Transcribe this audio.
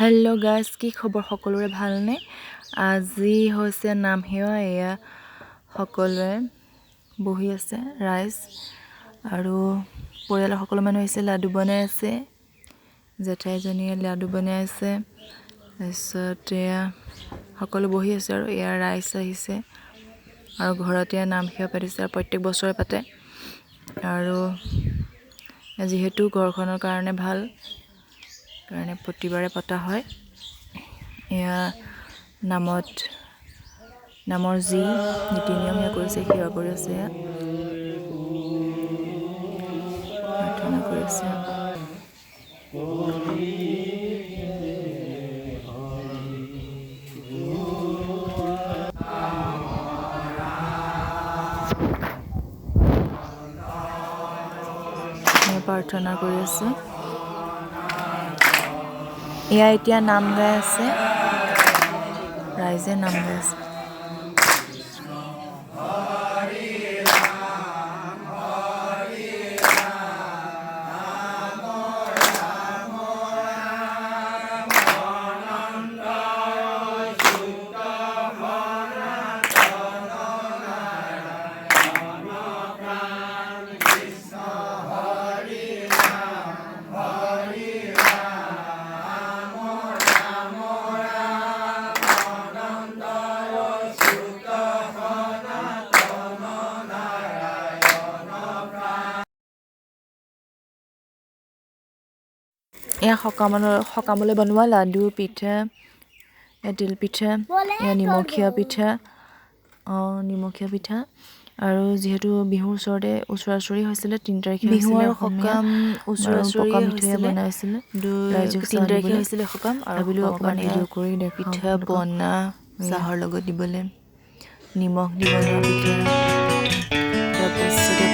Hello' guys, কি খবৰ? সকলোৰে ভালনে? আজি হৈছে নাম সেৱা। এয়া সকলোৱে বহি আছে ৰাইজ, আৰু পৰিয়ালৰ সকলো মানুহ আহিছে। লাডু বনাই আছে, জেঠাইজনীয়ে লাডু বনাই আছে। তাৰপিছত এয়া সকলো বহি আছে, আৰু এয়া ৰাইজ আহিছে, আৰু ঘৰতে নাম সেৱা পাতিছে, আৰু প্ৰত্যেক বছৰে পাতে। আৰু যিহেতু ঘৰখনৰ কাৰণে ভাল কাৰণে প্ৰতিবাৰে পতা হয়। এয়া নামৰ যি নীতি নিয়ম সেয়া কৰিছে, সেৱা কৰি আছে, প্ৰাৰ্থনা কৰি আছে। প্ৰাৰ্থনা কৰি আছে। এয়া এতিয়া নাম গাই আছে, ৰাইজে নাম গাই আছে। এয়া সকামলৈ বনোৱা লাডু, পিঠা, তিল পিঠা, এয়া নিমখীয়া পিঠা। আৰু যিহেতু বিহুৰ ওচৰা ওচৰি হৈছিলে, 3 তাৰিখে বিহু হৈছিলে আৰু অসমীয়া, সকাম ওচৰা-ওচৰি পকা মিঠৈয়ে হৈছিলে। বনাইছিলে। 3 তাৰিখে হৈছিলে সকাম, আৰু ভাবিলোঁ সকামৰ অকণমান কাৰণে ভিডিঅ' কৰি দেখাওঁ পিঠা আপোনালোকক। পনা চাহৰ লগত দিবলৈ নিমখ দি বনোৱা পিঠা, তাৰপাছতে